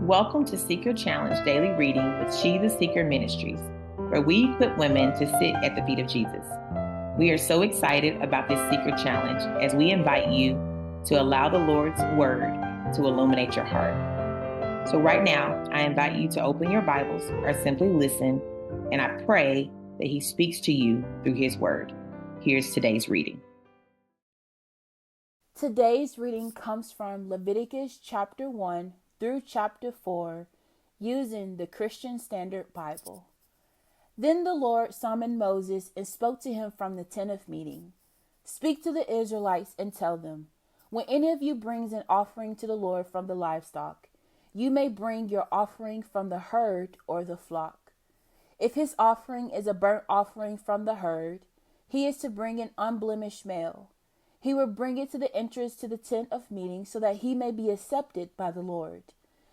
Welcome to Seeker Challenge Daily Reading with She the Seeker Ministries, where we equip women to sit at the feet of Jesus. We are so excited about this Seeker Challenge as we invite you to allow the Lord's Word to illuminate your heart. So right now, I invite you to open your Bibles or simply listen, and I pray that He speaks to you through His Word. Here's today's reading. Today's reading comes from Leviticus chapter 1 through chapter 4, using the Christian Standard Bible. Then the Lord summoned Moses and spoke to him from the tent of meeting. Speak to the Israelites and tell them, when any of you brings an offering to the Lord from the livestock, you may bring your offering from the herd or the flock. If his offering is a burnt offering from the herd, he is to bring an unblemished male. He will bring it to the entrance to the tent of meeting so that he may be accepted by the Lord.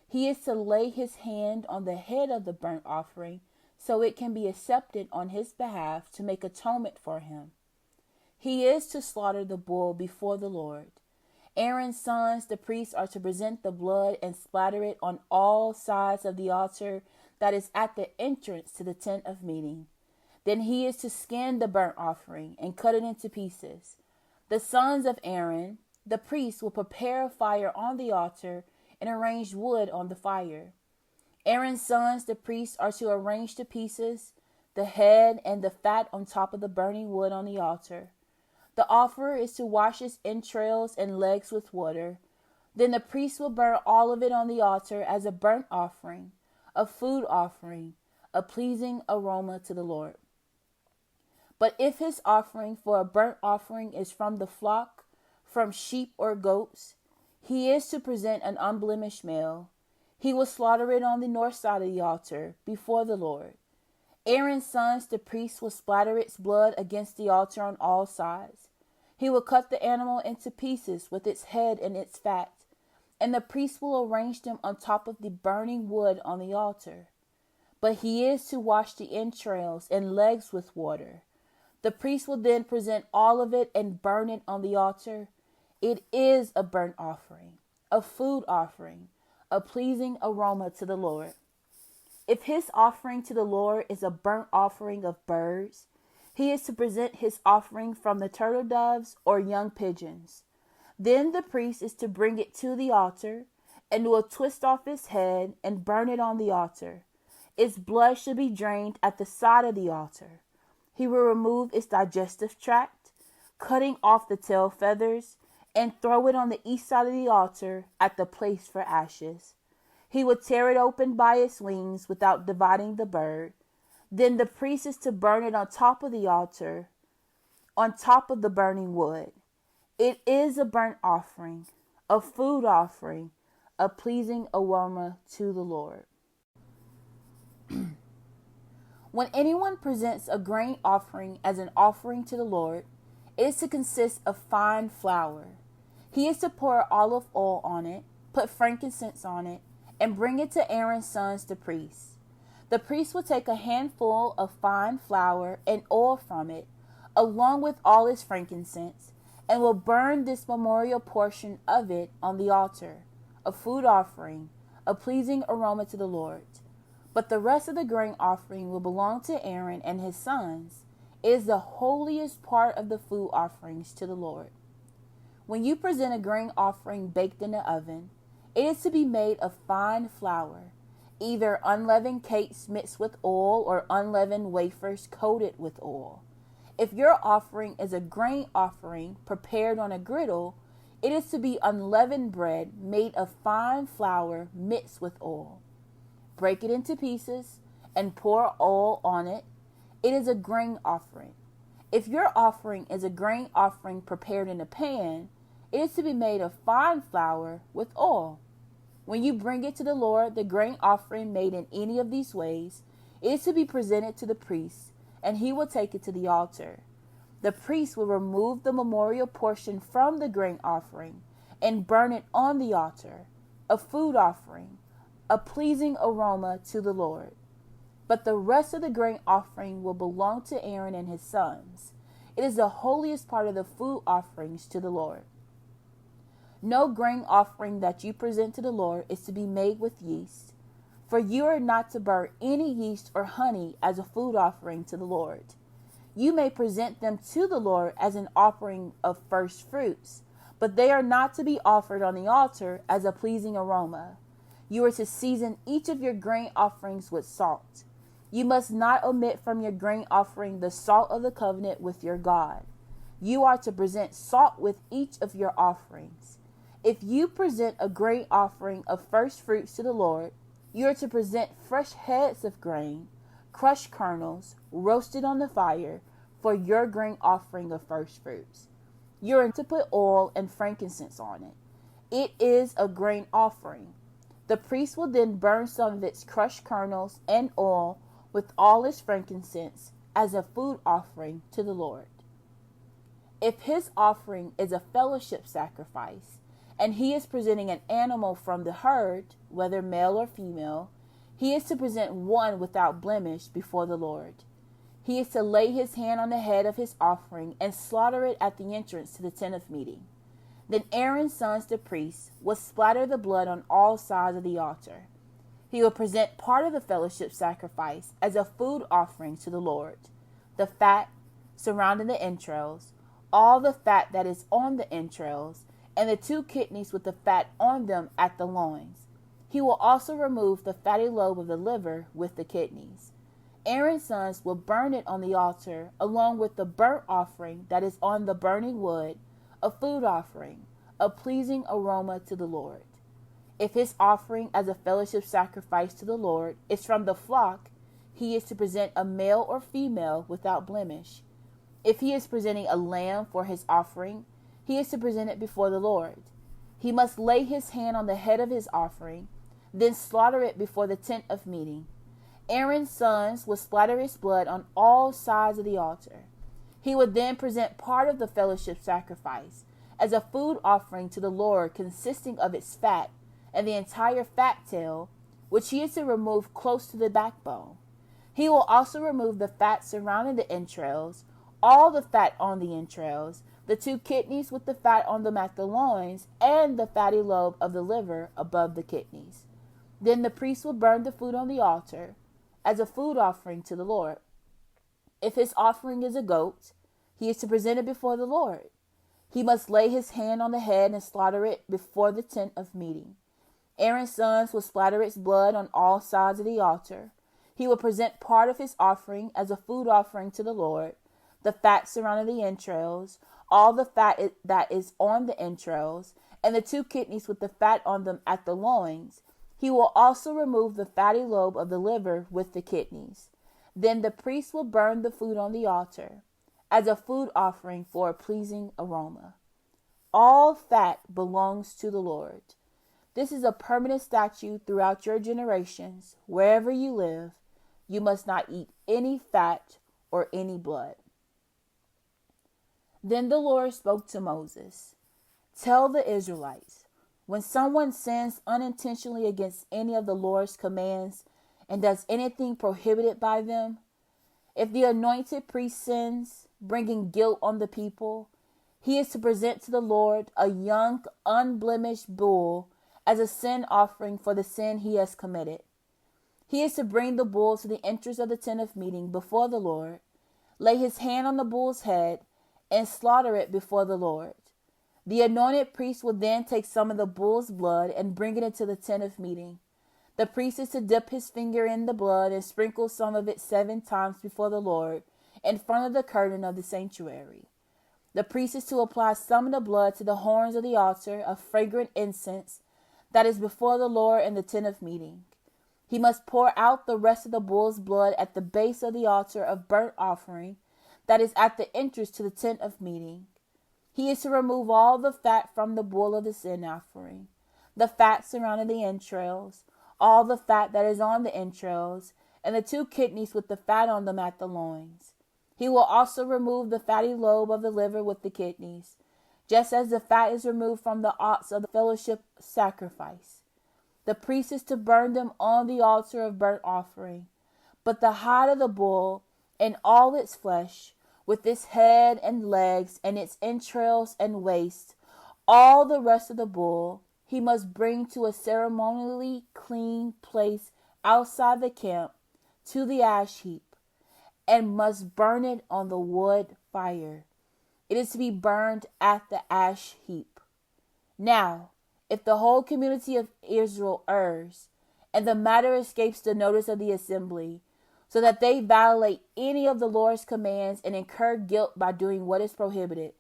He is to lay his hand on the head of the burnt offering so it can be accepted on his behalf to make atonement for him. He is to slaughter the bull before the Lord. Aaron's sons, the priests, are to present the blood and splatter it on all sides of the altar that is at the entrance to the tent of meeting. Then he is to skin the burnt offering and cut it into pieces. The sons of Aaron, the priests, will prepare a fire on the altar and arrange wood on the fire. Aaron's sons, the priests, are to arrange to pieces the head and the fat on top of the burning wood on the altar. The offerer is to wash its entrails and legs with water. Then the priest will burn all of it on the altar as a burnt offering, a food offering, a pleasing aroma to the Lord. But if his offering for a burnt offering is from the flock, from sheep or goats, he is to present an unblemished male. He will slaughter it on the north side of the altar before the Lord. Aaron's sons, the priests, will splatter its blood against the altar on all sides. He will cut the animal into pieces with its head and its fat, and the priest will arrange them on top of the burning wood on the altar. But he is to wash the entrails and legs with water. The priest will then present all of it and burn it on the altar. It is a burnt offering, a food offering, a pleasing aroma to the Lord. If his offering to the Lord is a burnt offering of birds, he is to present his offering from the turtle doves or young pigeons. Then the priest is to bring it to the altar and will twist off its head and burn it on the altar. Its blood should be drained at the side of the altar. He will remove its digestive tract, cutting off the tail feathers, and throw it on the east side of the altar at the place for ashes. He will tear it open by its wings without dividing the bird. Then the priest is to burn it on top of the altar, on top of the burning wood. It is a burnt offering, a food offering, a pleasing aroma to the Lord. When anyone presents a grain offering as an offering to the Lord, it is to consist of fine flour. He is to pour olive oil on it, put frankincense on it, and bring it to Aaron's sons, the priests. The priest will take a handful of fine flour and oil from it, along with all its frankincense, and will burn this memorial portion of it on the altar, a food offering, a pleasing aroma to the Lord. But the rest of the grain offering will belong to Aaron and his sons. It is the holiest part of the food offerings to the Lord. When you present a grain offering baked in the oven, it is to be made of fine flour, either unleavened cakes mixed with oil or unleavened wafers coated with oil. If your offering is a grain offering prepared on a griddle, it is to be unleavened bread made of fine flour mixed with oil. Break it into pieces and pour oil on it. It is a grain offering. If your offering is a grain offering prepared in a pan, it is to be made of fine flour with oil. When you bring it to the Lord, the grain offering made in any of these ways, it is to be presented to the priest, and he will take it to the altar. The priest will remove the memorial portion from the grain offering and burn it on the altar, a food offering, a pleasing aroma to the Lord. But the rest of the grain offering will belong to Aaron and his sons. It is the holiest part of the food offerings to the Lord. No grain offering that you present to the Lord is to be made with yeast, for you are not to burn any yeast or honey as a food offering to the Lord. You may present them to the Lord as an offering of first fruits, but they are not to be offered on the altar as a pleasing aroma. You are to season each of your grain offerings with salt. You must not omit from your grain offering the salt of the covenant with your God. You are to present salt with each of your offerings. If you present a grain offering of first fruits to the Lord, you are to present fresh heads of grain, crushed kernels, roasted on the fire, for your grain offering of first fruits. You are to put oil and frankincense on it. It is a grain offering. The priest will then burn some of its crushed kernels and oil with all its frankincense as a food offering to the Lord. If his offering is a fellowship sacrifice, and he is presenting an animal from the herd, whether male or female, he is to present one without blemish before the Lord. He is to lay his hand on the head of his offering and slaughter it at the entrance to the tent of meeting. Then Aaron's sons, the priests, will splatter the blood on all sides of the altar. He will present part of the fellowship sacrifice as a food offering to the Lord, the fat surrounding the entrails, all the fat that is on the entrails, and the 2 kidneys with the fat on them at the loins. He will also remove the fatty lobe of the liver with the kidneys. Aaron's sons will burn it on the altar along with the burnt offering that is on the burning wood, a food offering, a pleasing aroma to the Lord. If his offering as a fellowship sacrifice to the Lord is from the flock, he is to present a male or female without blemish. If he is presenting a lamb for his offering, he is to present it before the Lord. He must lay his hand on the head of his offering, then slaughter it before the tent of meeting. Aaron's sons will splatter its blood on all sides of the altar. He would then present part of the fellowship sacrifice as a food offering to the Lord, consisting of its fat and the entire fat tail, which he is to remove close to the backbone. He will also remove the fat surrounding the entrails, all the fat on the entrails, the 2 kidneys with the fat on them at the loins, and the fatty lobe of the liver above the kidneys. Then the priest will burn the food on the altar as a food offering to the Lord. If his offering is a goat, he is to present it before the Lord. He must lay his hand on the head and slaughter it before the tent of meeting. Aaron's sons will splatter its blood on all sides of the altar. He will present part of his offering as a food offering to the Lord, the fat surrounding the entrails, all the fat that is on the entrails, and the 2 kidneys with the fat on them at the loins. He will also remove the fatty lobe of the liver with the kidneys. Then the priest will burn the food on the altar as a food offering for a pleasing aroma. All fat belongs to the Lord. This is a permanent statute throughout your generations. Wherever you live, you must not eat any fat or any blood. Then the Lord spoke to Moses, "Tell the Israelites, when someone sins unintentionally against any of the Lord's commands and does anything prohibited by them, if the anointed priest sins, bringing guilt on the people, he is to present to the Lord a young, unblemished bull as a sin offering for the sin he has committed. He is to bring the bull to the entrance of the tent of meeting before the Lord, lay his hand on the bull's head, and slaughter it before the Lord. The anointed priest will then take some of the bull's blood and bring it into the tent of meeting. The priest is to dip his finger in the blood and sprinkle some of it 7 times before the Lord in front of the curtain of the sanctuary. The priest is to apply some of the blood to the horns of the altar of fragrant incense that is before the Lord in the tent of meeting. He must pour out the rest of the bull's blood at the base of the altar of burnt offering that is at the entrance to the tent of meeting. He is to remove all the fat from the bull of the sin offering, the fat surrounding the entrails, all the fat that is on the entrails, and the 2 kidneys with the fat on them at the loins. He will also remove the fatty lobe of the liver with the kidneys, just as the fat is removed from the ox of the fellowship sacrifice. The priest is to burn them on the altar of burnt offering, but the hide of the bull and all its flesh, with its head and legs and its entrails and waist, All the rest of the bull he must bring to a ceremonially clean place outside the camp to the ash heap, and must burn it on the wood fire. It is to be burned at the ash heap. Now, if the whole community of Israel errs, and the matter escapes the notice of the assembly, so that they violate any of the Lord's commands and incur guilt by doing what is prohibited,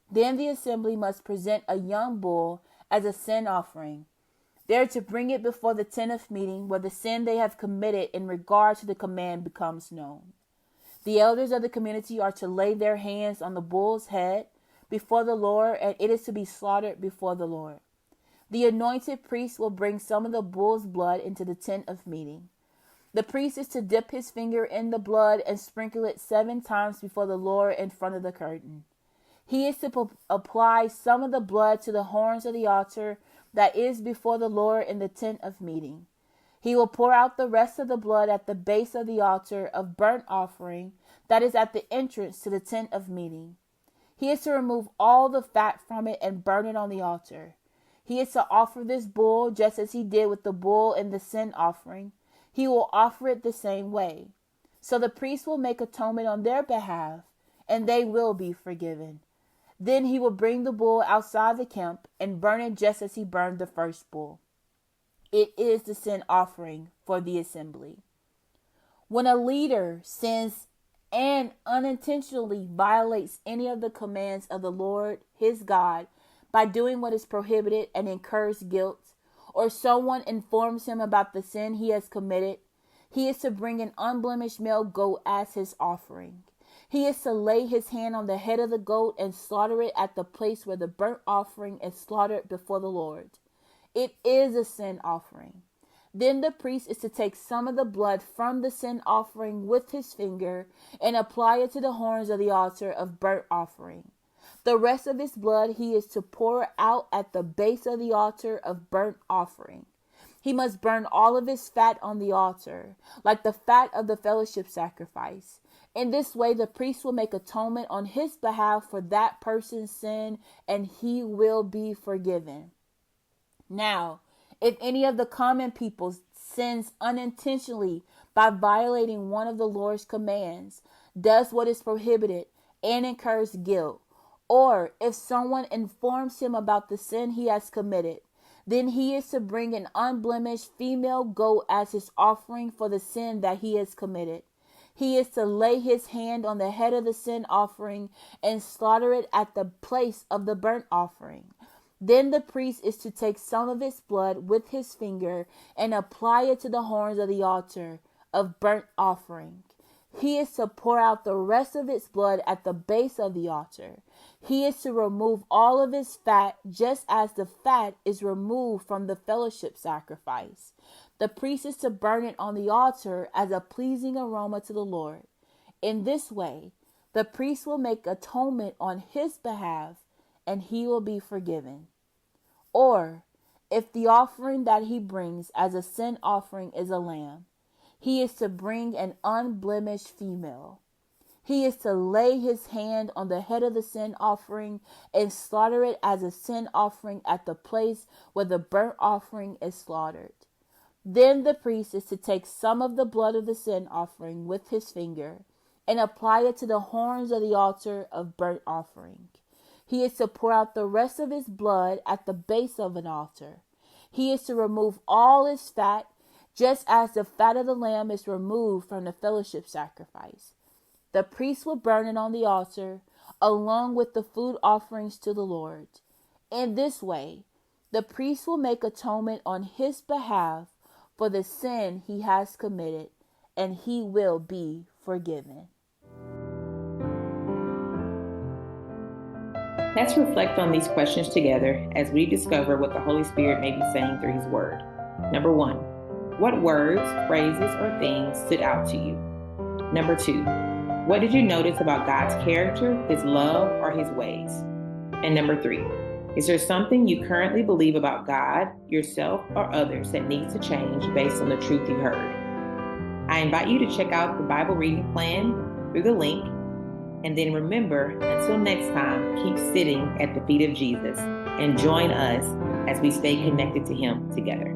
then the assembly must present a young bull as a sin offering. They are to bring it before the tent of meeting, where the sin they have committed in regard to the command becomes known. The elders of the community are to lay their hands on the bull's head before the Lord, and it is to be slaughtered before the Lord. The anointed priest will bring some of the bull's blood into the tent of meeting. The priest is to dip his finger in the blood and sprinkle it 7 times before the Lord in front of the curtain. He is to apply some of the blood to the horns of the altar that is before the Lord in the tent of meeting. He will pour out the rest of the blood at the base of the altar of burnt offering that is at the entrance to the tent of meeting. He is to remove all the fat from it and burn it on the altar. He is to offer this bull just as he did with the bull in the sin offering. He will offer it the same way. So the priest will make atonement on their behalf, and they will be forgiven. Then he will bring the bull outside the camp and burn it just as he burned the first bull. It is the sin offering for the assembly. When a leader sins and unintentionally violates any of the commands of the Lord his God by doing what is prohibited and incurs guilt, or someone informs him about the sin he has committed, he is to bring an unblemished male goat as his offering. He is to lay his hand on the head of the goat and slaughter it at the place where the burnt offering is slaughtered before the Lord. It is a sin offering. Then the priest is to take some of the blood from the sin offering with his finger and apply it to the horns of the altar of burnt offering. The rest of his blood he is to pour out at the base of the altar of burnt offering. He must burn all of his fat on the altar, like the fat of the fellowship sacrifice. In this way, the priest will make atonement on his behalf for that person's sin, and he will be forgiven. Now, if any of the common people sins unintentionally by violating one of the Lord's commands, does what is prohibited, and incurs guilt, or if someone informs him about the sin he has committed, then he is to bring an unblemished female goat as his offering for the sin that he has committed. He is to lay his hand on the head of the sin offering and slaughter it at the place of the burnt offering. Then the priest is to take some of its blood with his finger and apply it to the horns of the altar of burnt offering. He is to pour out the rest of its blood at the base of the altar. He is to remove all of his fat, just as the fat is removed from the fellowship sacrifice. The priest is to burn it on the altar as a pleasing aroma to the Lord. In this way, the priest will make atonement on his behalf, and he will be forgiven. Or, if the offering that he brings as a sin offering is a lamb, he is to bring an unblemished female. He is to lay his hand on the head of the sin offering and slaughter it as a sin offering at the place where the burnt offering is slaughtered. Then the priest is to take some of the blood of the sin offering with his finger and apply it to the horns of the altar of burnt offering. He is to pour out the rest of his blood at the base of an altar. He is to remove all its fat, just as the fat of the lamb is removed from the fellowship sacrifice. The priest will burn it on the altar, along with the food offerings to the Lord. In this way, the priest will make atonement on his behalf for the sin he has committed, and he will be forgiven. Let's reflect on these questions together as we discover what the Holy Spirit may be saying through His Word. Number 1, what words, phrases, or things stood out to you? Number 2, what did you notice about God's character, His love, or His ways? And number 3, is there something you currently believe about God, yourself, or others that needs to change based on the truth you heard? I invite you to check out the Bible reading plan through the link. And then remember, until next time, keep sitting at the feet of Jesus. and join us as we stay connected to Him together.